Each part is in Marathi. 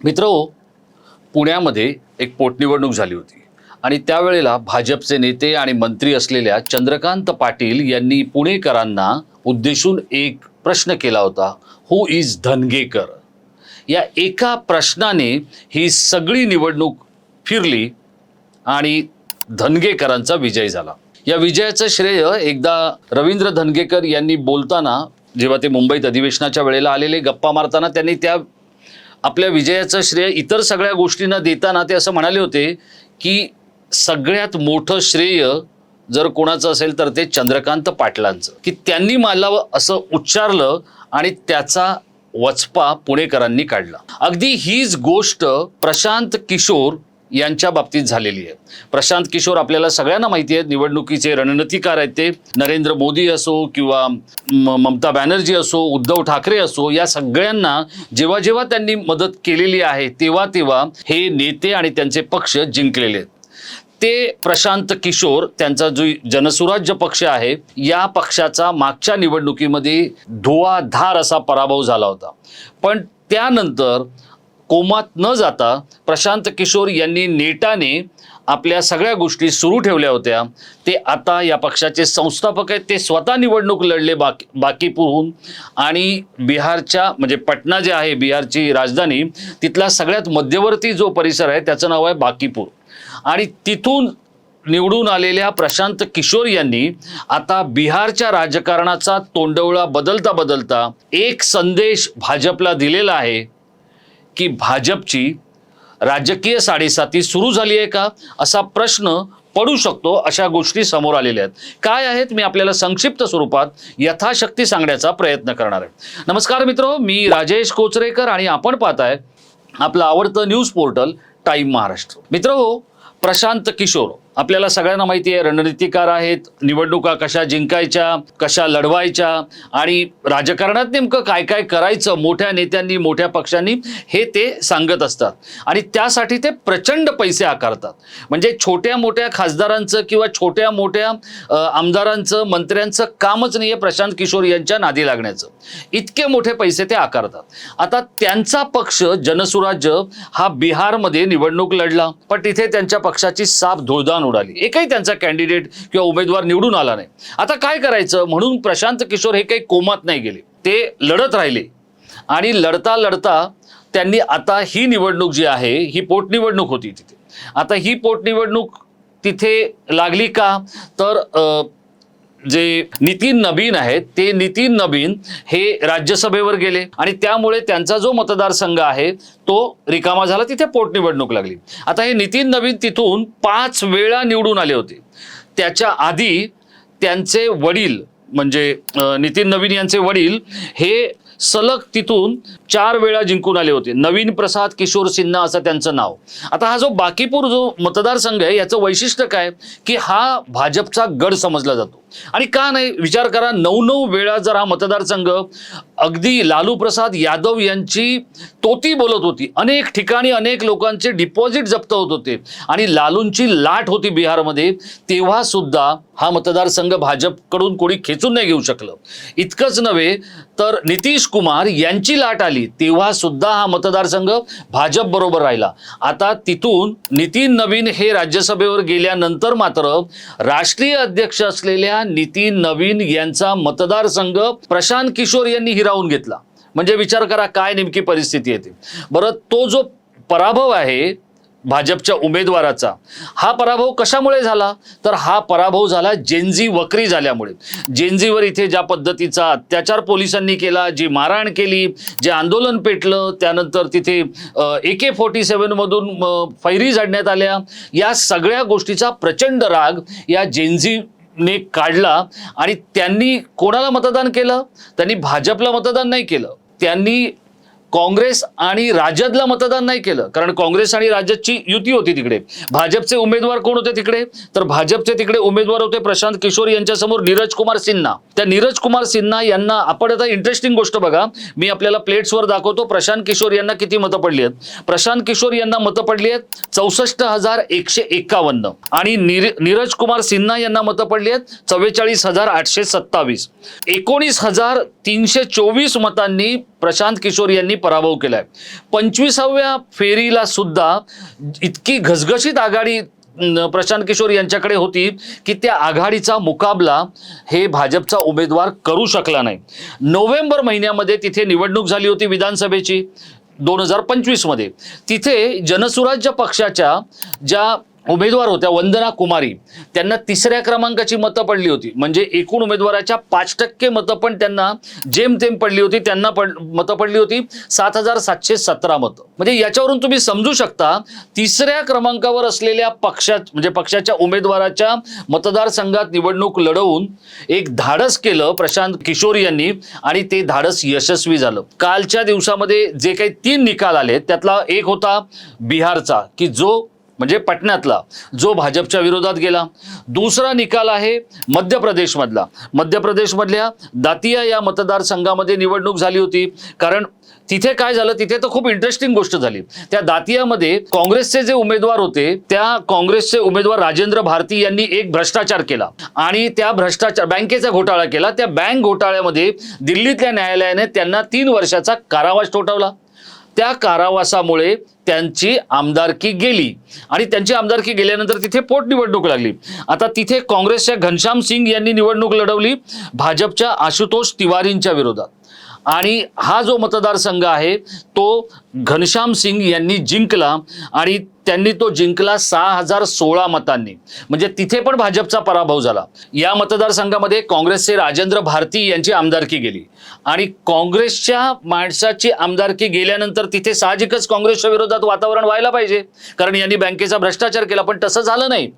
मित्रहो, पुण्यामध्ये एक पोटनिवडणूक झाली होती आणि त्यावेळेला भाजपचे नेते आणि मंत्री असलेल्या चंद्रकांत पाटील यांनी पुणेकरांना उद्देशून एक प्रश्न केला होता, हु इज धनगेकर. या एका प्रश्नाने ही सगळी निवडणूक फिरली आणि धनगेकरांचा विजय झाला. या विजयाचं श्रेय एकदा रवींद्र धनगेकर यांनी बोलताना, जेव्हा ते मुंबईत अधिवेशनाच्या वेळेला आलेले, गप्पा मारताना त्यांनी त्या आपल्या विजयाचं श्रेय इतर सगळ्या गोष्टींना देताना ते असं म्हणाले होते की सगळ्यात मोठं श्रेय जर कोणाचं असेल तर ते चंद्रकांत पाटलांचं, की त्यांनी मला असं उच्चारलं आणि त्याचा वचपा पुणेकरांनी काढला. अगदी हीच गोष्ट प्रशांत किशोर यांच्या बाबतीत झालेली आहे. प्रशांत किशोर आपल्याला सगळ्यांना माहिती आहे, निवडणुकीचे रणनीतिकार आहेत. ते नरेंद्र मोदी असो किंवा ममता बॅनर्जी असो, उद्धव ठाकरे असो, या सगळ्यांना जेव्हा जेव्हा त्यांनी मदत केलेली आहे तेव्हा तेव्हा हे नेते आणि त्यांचे पक्ष जिंकलेले आहेत. ते प्रशांत किशोर, त्यांचा जो जनसुराज्य पक्ष आहे, या पक्षाचा मागच्या निवडणुकीमध्ये धुवाधार असा पराभव झाला होता. पण त्यानंतर कोमात न जाता प्रशांत किशोर यांनी नेटाने आपल्या सगळ्या गोष्टी सुरू ठेवल्या होत्या. ते आता या पक्षाचे संस्थापक आहेत. ते स्वतः निवडणूक लढले बाकीपूरहून आणि बिहारच्या, म्हणजे पटना जे आहे बिहारची राजधानी, तिथला सगळ्यात मध्यवर्ती जो परिसर आहे त्याचं नाव आहे बाकीपूर. आणि तिथून निवडून आलेल्या प्रशांत किशोर यांनी आता बिहारच्या राजकारणाचा तोंडवळा बदलता बदलता एक संदेश भाजपला दिलेला आहे की भाजपची राजकीय साडेसाती सुरू झाली आहे का, असा प्रश्न पडू शकतो. अशा गोष्टी समोर आलेल्या आहेत. काय आहेत मी आपल्याला संक्षिप्त स्वरूपात यथाशक्ती सांगण्याचा प्रयत्न करणार आहे. नमस्कार मित्रो, मी राजेश कोचरेकर आणि आपण पाहताय आपलं आवडतं न्यूज पोर्टल टाइम महाराष्ट्र. मित्रो, प्रशांत किशोर आपल्याला सगळ्यांना माहिती आहे, रणनीतिकार आहेत. निवडणुका कशा जिंकायच्या, कशा लढवायच्या आणि राजकारणात नेमकं काय काय करायचं मोठ्या नेत्यांनी, मोठ्या पक्षांनी, हे ते सांगत असतात. आणि त्यासाठी ते प्रचंड पैसे आकारतात. म्हणजे छोट्या मोठ्या खासदारांचं किंवा छोट्या मोठ्या आमदारांचं, मंत्र्यांचं कामच नाही आहे प्रशांत किशोर यांच्या नादी लागण्याचं. इतके मोठे पैसे ते आकारतात. आता त्यांचा पक्ष जनसुराज्य हा बिहारमध्ये निवडणूक लढला, पण तिथे त्यांच्या पक्षाची साफ धुळदाण उडाली. एकही त्यांचा कॅन्डिडेट किंवा उमेदवार निवडून आला नाही. आता काय करायचं म्हणून प्रशांत किशोर हे काही कोमात नाही गेले. ते लढत राहिले आणि लढता लढता त्यांनी आता ही निवडणूक जी आहे, ही पोटनिवडणूक होती तिथे. आता ही पोटनिवडणूक तिथे लागली का, तर जे नितीन नबीन आहेत, ते नितीन नबीन हे राज्यसभेवर गेले आणि त्यामुळे त्यांचा जो मतदारसंघ आहे तो रिकामा झाला. तिथे पोटनिवडणूक लागली. आता हे नितीन नबीन तिथून 5 वेळा निवडून आले होते. त्याच्या आधी त्यांचे वडील, म्हणजे नितीन नबीन यांचे वडील, हे सलग तिथून 4 वेळा जिंकून आले होते. नवीन प्रसाद किशोर सिन्हा असं त्यांचं नाव. आता हा जो बाकीपूर जो मतदारसंघ आहे, याचं वैशिष्ट्य काय की हा भाजपचा गड समजला जातो. आणि का नाही विचार करा, 9 वेळा जर हा मतदारसंघ अगदी लालू प्रसाद यादव यांची तोती बोलत होती, अनेक ठिकाणी अनेक लोकांचे डिपॉझिट जप्त होत होते आणि लालूंची लाट होती बिहारमध्ये, तेव्हा सुद्धा हा मतदारसंघ भाजपकडून कोणी खेचून नाही घेऊ शकलं. इतकंच नव्हे तर नितीश कुमार यांची लाट आली तेव्हा सुद्धा हा मतदारसंघ भाजप बरोबर राहिला. आता तिथून नितीन नबीन हे राज्यसभेवर गेल्यानंतर मात्र राष्ट्रीय अध्यक्ष असलेल्या नितीन नबीन यांचा मतदारसंघ प्रशांत किशोर यांनी हिरावून घेतला. म्हणजे विचार करा काय नेमकी परिस्थिती येते. बरं, तो जो पराभव आहे भाजपच्या उमेदवाराचा, हा पराभव कशामुळे झाला, तर हा पराभव झाला जेनझी वक्री झाल्यामुळे. जेनझीवर इथे ज्या पद्धतीचा अत्याचार पोलिसांनी केला, जी मारहाण केली, जे आंदोलन पेटलं, त्यानंतर तिथे AK-47 मधून फैरी झाडण्यात आल्या, या सगळ्या गोष्टीचा प्रचंड राग या जेनझीने काढला आणि त्यांनी कोणाला मतदान केलं, त्यांनी भाजपला मतदान नाही केलं, त्यांनी काँग्रेस आणि राजदला मतदान नाही केलं. कारण काँग्रेस आणि राजदची युती होती तिकडे. भाजपचे उमेदवार कोण होते तिकडे, तर भाजपचे तिकडे उमेदवार होते प्रशांत किशोर यांच्यासमोर नीरज कुमार सिन्हा. त्या नीरज कुमार सिन्हा यांना, आपण आता इंटरेस्टिंग गोष्ट बघा, मी आपल्याला प्लेट्सवर दाखवतो प्रशांत किशोर यांना किती मतं पडली आहेत. प्रशांत किशोर यांना मतं पडली आहेत 64,151 आणि नीरज कुमार सिन्हा यांना मतं पडली आहेत 44,827. 19,324 मतांनी प्रशांत किशोर यांनी पराभव केलाय. 25व्या फेरीला सुद्धा इतकी घसघशीत आघाडी प्रशांत किशोर यांच्याकडे होती की त्या आघाडीचा मुकाबला हे भाजपचा उमेदवार करू शकला नाही. नोव्हेंबर महिन्यामध्ये तिथे निवडणूक झाली होती विधानसभेची 2025 मध्ये. तिथे जनसुराज्य पक्षाच्या ज्या उमेदवार होत्या वंदना कुमारी, त्यांना 3ऱ्या क्रमांकाची मतं पडली होती. म्हणजे एकूण उमेदवाराच्या 5% मतं पण त्यांना जेमतेम पडली होती. त्यांना मतं पडली होती 7,717 मतं. म्हणजे याच्यावरून तुम्ही समजू शकता 3ऱ्या क्रमांकावर असलेल्या पक्षाच्या उमेदवाराच्या मतदारसंघात निवडणूक लढवून एक धाडस केलं प्रशांत किशोर यांनी आणि ते धाडस यशस्वी झालं. कालच्या दिवसामध्ये जे काही 3 निकाल आले त्यातला एक होता बिहारचा की जो म्हणजे पटण्यातला जो भाजपच्या विरोधात गेला. दुसरा निकाल आहे मध्य प्रदेशमधल्या दातिया या मतदारसंघामध्ये निवडणूक झाली होती. कारण तिथे काय झालं, तिथे तर खूप इंटरेस्टिंग गोष्ट झाली. त्या दातियामध्ये काँग्रेसचे जे उमेदवार होते त्या काँग्रेसचे उमेदवार राजेंद्र भारती यांनी एक भ्रष्टाचार केला आणि त्या बँकेचा घोटाळा केला. त्या बँक घोटाळ्यामध्ये दिल्लीतल्या न्यायालयाने त्यांना 3 वर्षाचा कारावास ठोठावला. त्या कारावासामुळे त्यांची आमदारकी गेली आणि त्यांची आमदारकी गेल्यानंतर तिथे पोटनिवडणूक लागली. आता तिथे काँग्रेसच्या घनश्याम सिंग यांनी निवडणूक लढवली भाजपच्या आशुतोष तिवारींच्या विरोधात आणि हा जो मतदारसंघ आहे तो घनश्याम सिंग यांनी जिंकला आणि त्यांनी तो जिंकला 6,016 मतांनी. म्हणजे तिथे पण भाजपचा पराभव झाला. या मतदारसंघामध्ये काँग्रेसचे राजेंद्र भारती यांची आमदारकी गेली आणि काँग्रेसच्या माणसाची आमदारकी गेल्यानंतर तिथे साहजिकच काँग्रेसच्या विरोधात वातावरण व्हायला पाहिजे, कारण यांनी बँकेचा भ्रष्टाचार केला. पण तसं झालं नाही.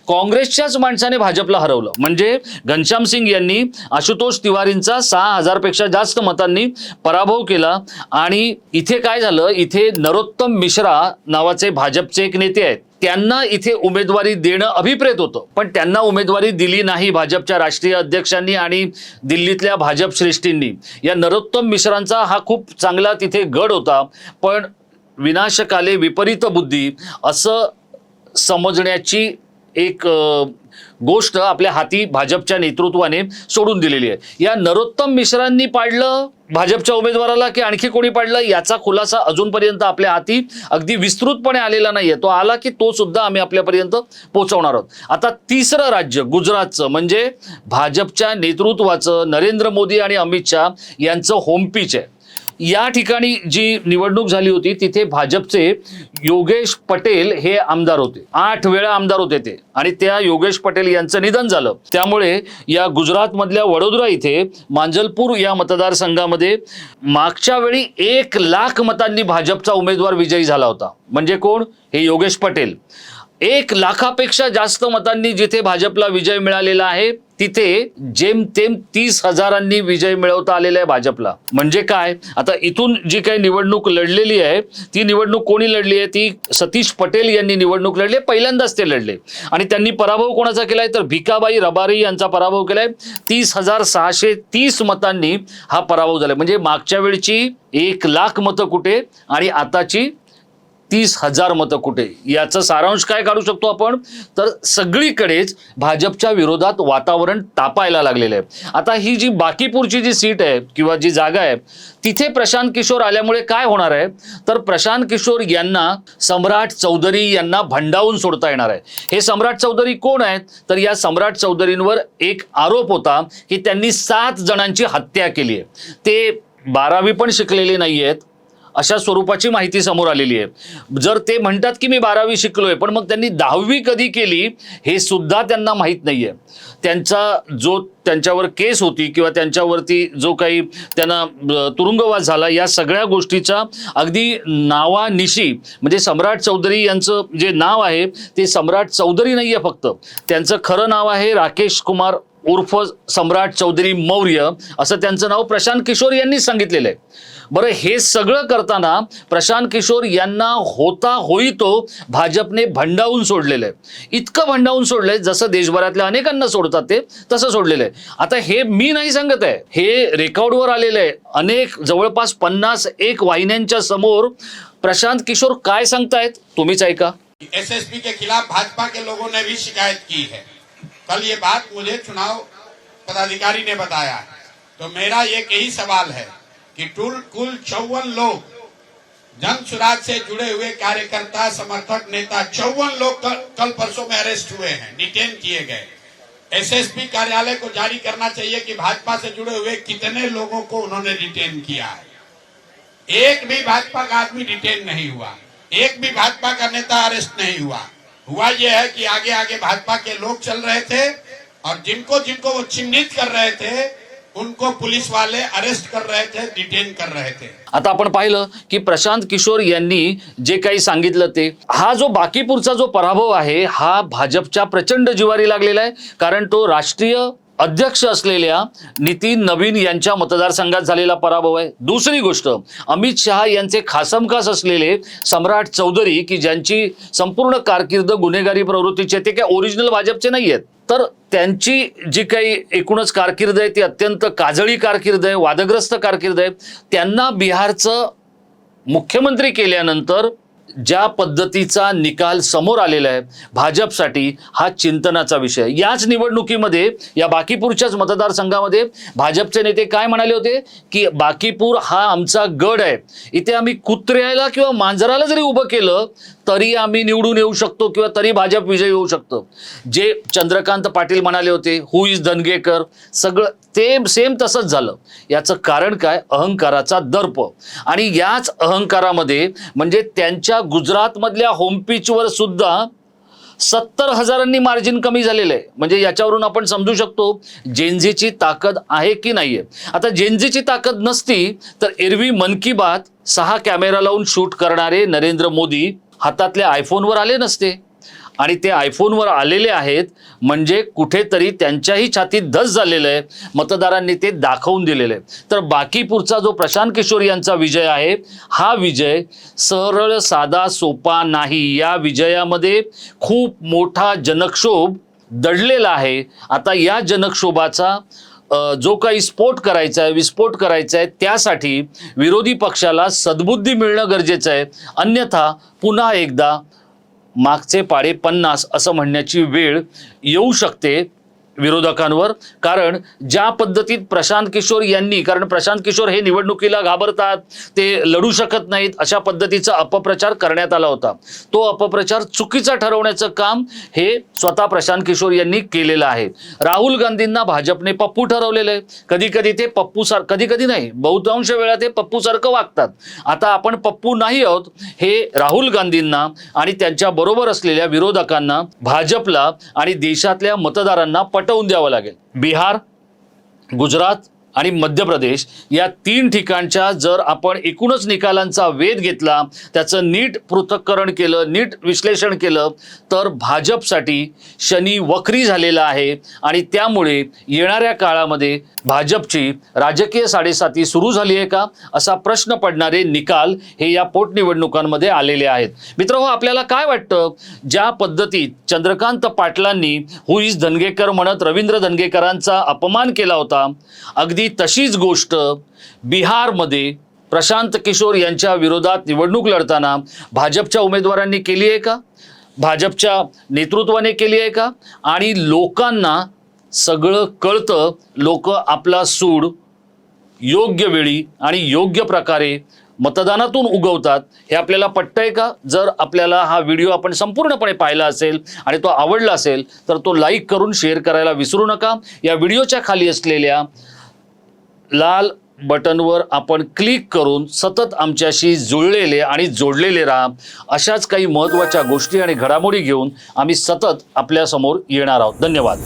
काँग्रेसच्याच माणसाने भाजपला हरवलं. म्हणजे घनश्याम सिंग यांनी आशुतोष तिवारींचा 6,000 पेक्षा जास्त मतांनी पराभव केला. आणि इथे काय झालं, इथे नरोत्तम मिश्रा नावाचे भाजपचे एक नेते आहेत, त्यांना इथे उमेदवारी देणं अभिप्रेत होतं पण त्यांना उमेदवारी दिली नाही भाजपच्या राष्ट्रीय अध्यक्षांनी आणि दिल्लीतल्या भाजप श्रेष्ठींनी. या नरोत्तम मिश्रांचा हा खूप चांगला तिथे गड होता, पण विनाशकाले विपरीत बुद्धी असं समजण्याची एक गोष्ट आपल्या हाती भाजपच्या नेतृत्वाने सोडून दिलेली आहे. या नरोत्तम मिश्रांनी पाडलं भाजपच्या उमेदवाराला की आणखी कोणी पाडलं याचा खुलासा अजूनपर्यंत आपल्या हाती अगदी विस्तृतपणे आलेला नाहीये. तो आला की तो सुद्धा आम्ही आपल्यापर्यंत पोहोचवणार आहोत. आता 3रं राज्य गुजरातचं म्हणजे भाजपच्या नेतृत्वाचं नरेंद्र मोदी आणि अमित शहा यांचं होमपिच आहे. या ठिकाणी जी निवडणूक झाली होती तिथे भाजपचे योगेश पटेल हे आमदार होते. 8 वेळा आमदार होते ते आणि त्या योगेश पटेल यांचं निधन झालं. त्यामुळे या गुजरातमधल्या वडोदरा इथे मांजलपूर या मतदारसंघामध्ये मागच्या वेळी 1 लाख मतांनी भाजपचा उमेदवार विजयी झाला होता. म्हणजे कोण? हे योगेश पटेल. 1 लाखापेक्षा जास्त मतांनी जिथे भाजपला विजय मिळालेला आहे तिथे जेमतेम 30,000 विजय मिळवता आलेला आहे भाजपला. म्हणजे काय, आता इथून जी काही निवडणूक लढलेली आहे ती निवडणूक कोणी लढली आहे, ती सतीश पटेल यांनी निवडणूक लढली. पहिल्यांदाच ते लढले आणि त्यांनी पराभव कोणाचा केलाय तर भिकाबाई रबारी यांचा पराभव केलाय. 30,630 मतांनी हा पराभव झालाय. म्हणजे मागच्या वेळची 1 लाख मतं कुठे आणि आताची 30,000 मतं कुठे. याचं सारांश काय काढू शकतो आपण तर सगळीकडेच भाजपच्या विरोधात वातावरण तापायला लागलेलं आहे. आता ही जी बाकीपूरची जी सीट आहे किंवा जी जागा आहे तिथे प्रशांत किशोर आल्यामुळे काय होणार आहे तर प्रशांत किशोर यांना सम्राट चौधरी यांना भंडावून सोडता येणार आहे. हे सम्राट चौधरी कोण आहेत तर या सम्राट चौधरींवर एक आरोप होता की त्यांनी 7 जणांची हत्या केली आहे. ते 12वी पण शिकलेले नाही आहेत अशा स्वरूपाची माहिती समोर आलेली आहे. जर ते म्हणतात की मी 12वी शिकलोय पण मग त्यांनी 10वी कधी केली हे सुद्धा त्यांना माहीत नाहीये. त्यांच्यावर केस होती किंवा त्यांच्यावरती जो काही त्यांना तुरुंगवास झाला या सगळ्या गोष्टीचा अगदी नावानिशी म्हणजे सम्राट चौधरी यांचं जे नाव आहे ते सम्राट चौधरी नाहीये, फक्त त्यांचं खरं नाव आहे राकेश कुमार उर्फ सम्राट चौधरी मौर्य असं त्यांचं नाव प्रशांत किशोर यांनी सांगितलेलं आहे. बरं, हे सगळं करताना प्रशांत किशोर यांना होता होई तो भाजपने भंडावून सोडलेलं आहे. इतकं भंडावून सोडलंय जसं देशभरातल्या अनेकांना सोडतात ते तसं सोडलेलं आहे. आता हे मी नाही सांगत आहे, हे रेकॉर्डवर आलेलं आहे. अनेक जवळपास 51 वाहिन्यांच्या समोर प्रशांत किशोर काय सांगतायत तुम्हीच ऐका. एसएसपी के खिलाफ भाजपा के लोगों ने भी शिकायत की है. कल ये बात मुझे चुनाव पदाधिकारी ने बताया. तो मेरा एक यही सवाल है कि कुल 54 लोग जन सुराज से जुड़े हुए कार्यकर्ता समर्थक नेता 54 लोग कल परसों में अरेस्ट हुए हैं, डिटेन किए गए। एसएसपी कार्यालय को जारी करना चाहिए कि भाजपा से जुड़े हुए कितने लोगों को उन्होंने डिटेन किया है। एक भी भाजपा का आदमी डिटेन नहीं हुआ, एक भी भाजपा का नेता अरेस्ट नहीं हुआ यह है कि आगे आगे भाजपा के लोग चल रहे थे और जिनको जिनको वो चिन्हित कर रहे थे उनको पुलिस वाले अरेस्ट कर रहे थे, डिटेन कर रहे थे। आता आपण पाहिलं की प्रशांत किशोर यांनी जे काही सांगितलं ते हा जो बाकीपूरचा जो पराभव आहे हा भाजपच्या प्रचंड जिवारी लागलेला आहे, कारण तो राष्ट्रीय अध्यक्ष असलेल्या नितीन नवीन यांच्या मतदारसंघात झालेला पराभव आहे। दुसरी गोष्ट, अमित शहा यांचे खासमखास असलेले सम्राट चौधरी की ज्यांची संपूर्ण कारकीर्द गुन्हेगारी प्रवृत्तीची आहे, ते काय ओरिजिनल भाजपचे नाही आहेत, तर त्यांची जी काही एकूणच कारकीर्द आहे ती अत्यंत काजळी कारकीर्द आहे, वादग्रस्त कारकीर्द आहे। त्यांना बिहारचं मुख्यमंत्री केल्यानंतर ज्या पद्धतीचा निकाल समोर आलेला आहे भाजपसाठी हा चिंतनाचा विषय। याच निवडणुकीमध्ये या बाकीपूरच्याच मतदारसंघामध्ये भाजपचे नेते काय म्हणाले होते की बाकीपूर हा आमचा गड आहे, इथे आम्ही कुत्र्याला किंवा मांजराला जरी उभं केलं तरी आम्ही निवडून येऊ शकतो किंवा तरी भाजप विजयी होऊ शकतो। जे चंद्रकांत पाटील म्हणाले होते हु इज धनगेकर, सगळं ते सेम तसंच झालं। याचं कारण काय? अहंकाराचा दर्प। आणि याच अहंकारामध्ये म्हणजे त्यांच्या गुजरातमधल्या होम पिचवर सुद्धा 70,000 मार्जिन कमी झालेलं आहे। म्हणजे याच्यावरून आपण समजू शकतो जेनझीची ताकद आहे की नाहीये। आता जेनझीची ताकद नसती तर एरवी मन की बात 6 कॅमेरा लावून शूट करणारे नरेंद्र मोदी हातातल्या आयफोनवर आले नसते, आणि ते आयफोनवर आलेले आहेत म्हणजे कुठेतरी त्यांच्याही छातीत धस झालेलं आहे, मतदारांनी ते दाखवून दिलेलं आहे। तर बाकीपूरचा जो प्रशांत किशोर यांचा विजय आहे हा विजय सरळ साधा सोपा नाही। या विजयामध्ये खूप मोठा जनक्षोभ दडलेला आहे। आता या जनक्षोभाचा जो काही स्फोट करायचा आहे, विस्फोट करायचा आहे, त्यासाठी विरोधी पक्षाला सद्बुद्धी मिळणं गरजेचं आहे, अन्यथा पुन्हा एकदा मागचे पाडे 50 असं म्हणण्याची वेळ येऊ शकते विरोधकांवर। कारण ज्या पद्धतीत प्रशांत किशोर यांनी, कारण प्रशांत किशोर हे निवडणुकीला घाबरतात, ते लढू शकत नाहीत, अशा पद्धतीचा अपप्रचार करण्यात आला होता। तो अपप्रचार चुकीचा ठरवण्याचं काम हे स्वतः प्रशांत किशोर यांनी केलेलं आहे। राहुल गांधींना भाजपने पप्पू ठरवलेलं आहे। कधी कधी ते पप्पू कधी कधी नाही, बहुतांश वेळा ते पप्पू सारखं वागतात। आता आपण पप्पू नाही आहोत हे राहुल गांधींना आणि त्यांच्या बरोबर असलेल्या विरोधकांना, भाजपला आणि देशातल्या मतदारांना पटवून द्यावं लागेल। बिहार, गुजरात आणि मध्य प्रदेश या 3 ठिकाणच्या जर आपण एकूणच निकालांचा वेध घेतला, त्याचं नीट पृथक्करण केलं, नीट विश्लेषण केलं तर भाजपसाठी शनी वक्री झालेला आहे आणि त्यामुळे येणाऱ्या काळामध्ये भाजपची राजकीय साडेसाती सुरू झाली आहे का असा प्रश्न पडणारे निकाल हे या पोटनिवडणुकांमध्ये आलेले आहेत। मित्रांनो, आपल्याला काय वाटतं ज्या पद्धतीत चंद्रकांत पाटलांनी हु इज धनगेकर म्हणत रवींद्र धनगेकरांचा अपमान केला होता, अगदी तशीच गोष्ट बिहारमध्ये प्रशांत किशोर यांच्या विरोधात निवडणूक लढताना भाजपच्या उमेदवारांनी केली आहे का, भाजपच्या नेतृत्वाने केली आहे का? आणि लोकांना सगळं कळतं, लोक आपला सूड योग्य वेळी आणि योग्य प्रकारे मतदानातून उगवतात। हे आपल्याला पटतंय का? जर आपल्याला हा व्हिडिओ आपण संपूर्णपणे पाहिला असेल आणि तो आवडला असेल तर तो लाईक करून शेअर करायला विसरू नका। या व्हिडिओच्या खाली असलेल्या लाल बटनवर आपण क्लिक करून सतत आमच्याशी जुळलेले आणि जोडलेले राहा। अशाच काही महत्त्वाच्या गोष्टी आणि घडामोडी घेऊन आम्ही सतत आपल्या समोर येणार आहोत। धन्यवाद।